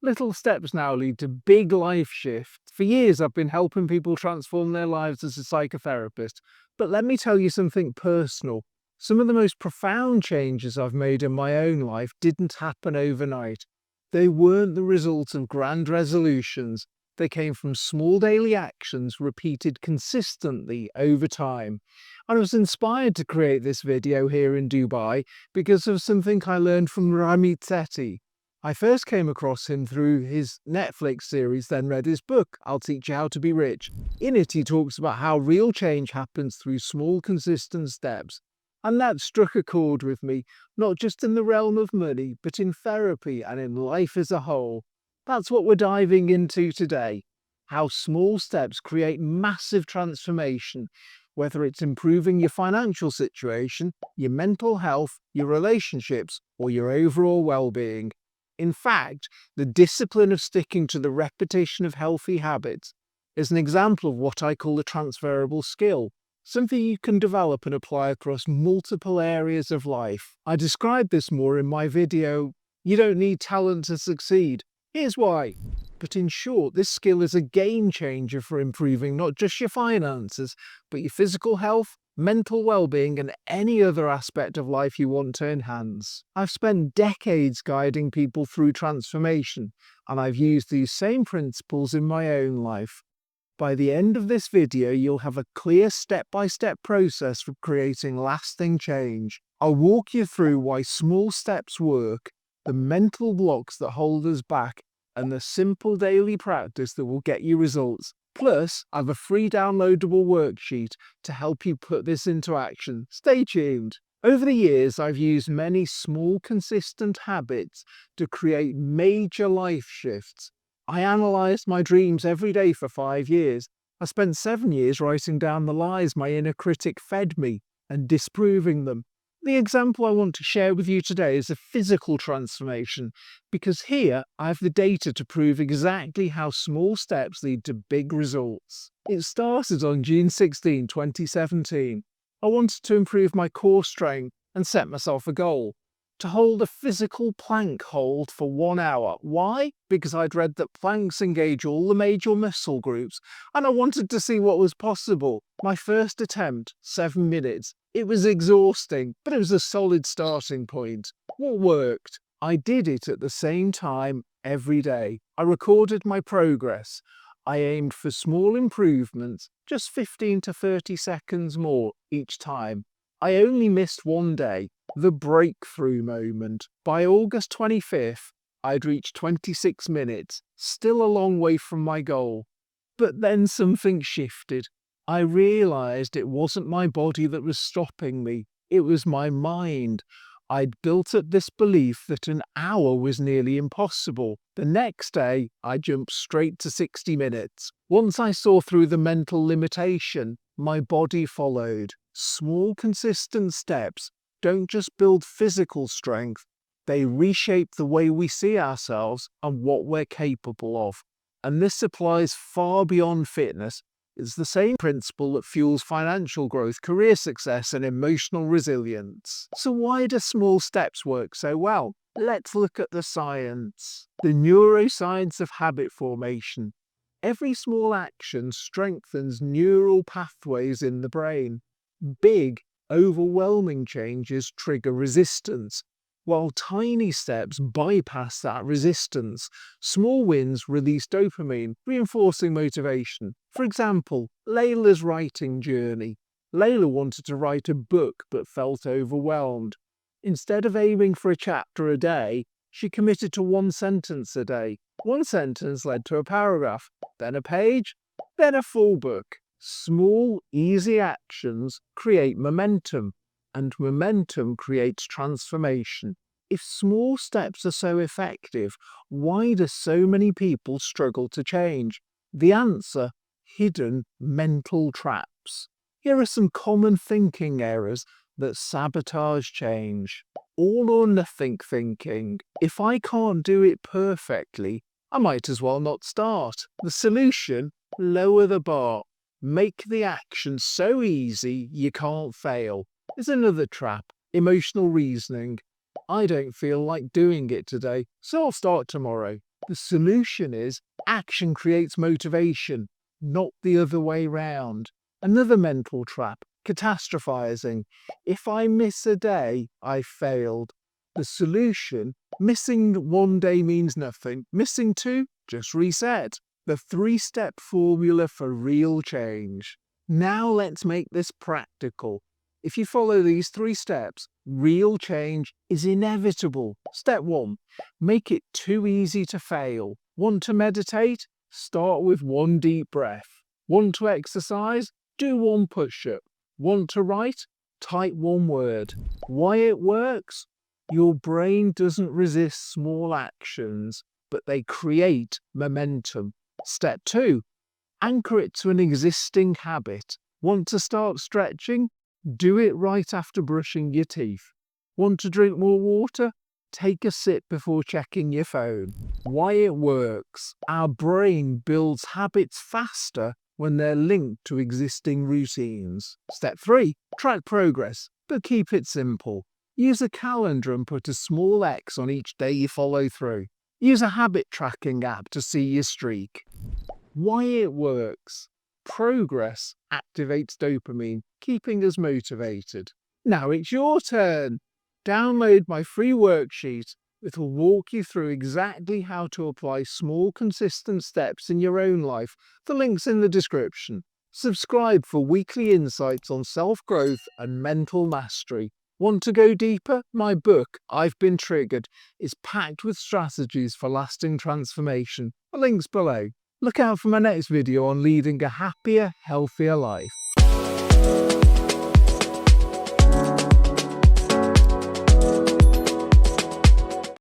Little steps now lead to big life shifts. For years, I've been helping people transform their lives as a psychotherapist. But let me tell you something personal. Some of the most profound changes I've made in my own life didn't happen overnight. They weren't the result of grand resolutions. They came from small daily actions repeated consistently over time. I was inspired to create this video here in Dubai because of something I learned from Ramit Sethi. I first came across him through his Netflix series, then read his book, I'll Teach You How to Be Rich. In it, he talks about how real change happens through small, consistent steps. And that struck a chord with me, not just in the realm of money, but in therapy and in life as a whole. That's what we're diving into today. How small steps create massive transformation, whether it's improving your financial situation, your mental health, your relationships, or your overall well-being. In fact, the discipline of sticking to the repetition of healthy habits is an example of what I call a transferable skill, something you can develop and apply across multiple areas of life. I described this more in my video, You Don't Need Talent to Succeed. Here's why. But in short, this skill is a game changer for improving not just your finances, but your physical health, mental well-being, and any other aspect of life you want to enhance. I've spent decades guiding people through transformation, and I've used these same principles in my own life. By the end of this video, you'll have a clear step-by-step process for creating lasting change. I'll walk you through why small steps work, the mental blocks that hold us back, and the simple daily practice that will get you results. Plus, I have a free downloadable worksheet to help you put this into action. Stay tuned. Over the years, I've used many small, consistent habits to create major life shifts. I analysed my dreams every day for 5 years. I spent 7 years writing down the lies my inner critic fed me and disproving them. The example I want to share with you today is a physical transformation, because here I have the data to prove exactly how small steps lead to big results. It started on June 16, 2017. I wanted to improve my core strength and set myself a goal. To hold a physical plank hold for 1 hour. Why? Because I'd read that planks engage all the major muscle groups, and I wanted to see what was possible. My first attempt, 7 minutes. It was exhausting, but it was a solid starting point. What worked? I did it at the same time every day. I recorded my progress. I aimed for small improvements, just 15 to 30 seconds more each time. I only missed one day, the breakthrough moment. By August 25th, I'd reached 26 minutes, still a long way from my goal. But then something shifted. I realised it wasn't my body that was stopping me, it was my mind. I'd built up this belief that an hour was nearly impossible. The next day, I jumped straight to 60 minutes. Once I saw through the mental limitation, my body followed. Small, consistent steps don't just build physical strength, they reshape the way we see ourselves and what we're capable of. And this applies far beyond fitness. It's the same principle that fuels financial growth, career success, and emotional resilience. So why do small steps work so well? Let's look at the science. The neuroscience of habit formation. Every small action strengthens neural pathways in the brain. Big, overwhelming changes trigger resistance, while tiny steps bypass that resistance. Small wins release dopamine, reinforcing motivation. For example, Layla's writing journey. Layla wanted to write a book but felt overwhelmed. Instead of aiming for a chapter a day, she committed to 1 sentence a day. 1 sentence led to a paragraph, then a page, then a full book. Small, easy actions create momentum, and momentum creates transformation. If small steps are so effective, why do so many people struggle to change? The answer: hidden mental traps. Here are some common thinking errors that sabotage change. All or nothing thinking. If I can't do it perfectly, I might as well not start. The solution: lower the bar. Make the action so easy you can't fail. Is another trap. Emotional reasoning. I don't feel like doing it today, so I'll start tomorrow. The solution is action creates motivation, not the other way round. Another mental trap, catastrophizing. If I miss a day, I failed. The solution, missing one day means nothing. Missing two, just reset. The 3-step formula for real change. Now let's make this practical. If you follow these 3 steps, real change is inevitable. Step 1, make it too easy to fail. Want to meditate? Start with 1 deep breath. Want to exercise? Do 1 push-up. Want to write? Type 1 word. Why it works? Your brain doesn't resist small actions, but they create momentum. Step 2, anchor it to an existing habit. Want to start stretching? Do it right after brushing your teeth. Want to drink more water? Take a sip before checking your phone. Why it works? Our brain builds habits faster when they're linked to existing routines. Step 3, track progress, but keep it simple. Use a calendar and put a small X on each day you follow through. Use a habit tracking app to see your streak. Why it works? Progress activates dopamine, keeping us motivated. Now it's your turn. Download my free worksheet. It'll walk you through exactly how to apply small, consistent steps in your own life. The link's in the description. Subscribe for weekly insights on self-growth and mental mastery. Want to go deeper? My book, I've Been Triggered, is packed with strategies for lasting transformation. The link's below. Look out for my next video on leading a happier, healthier life.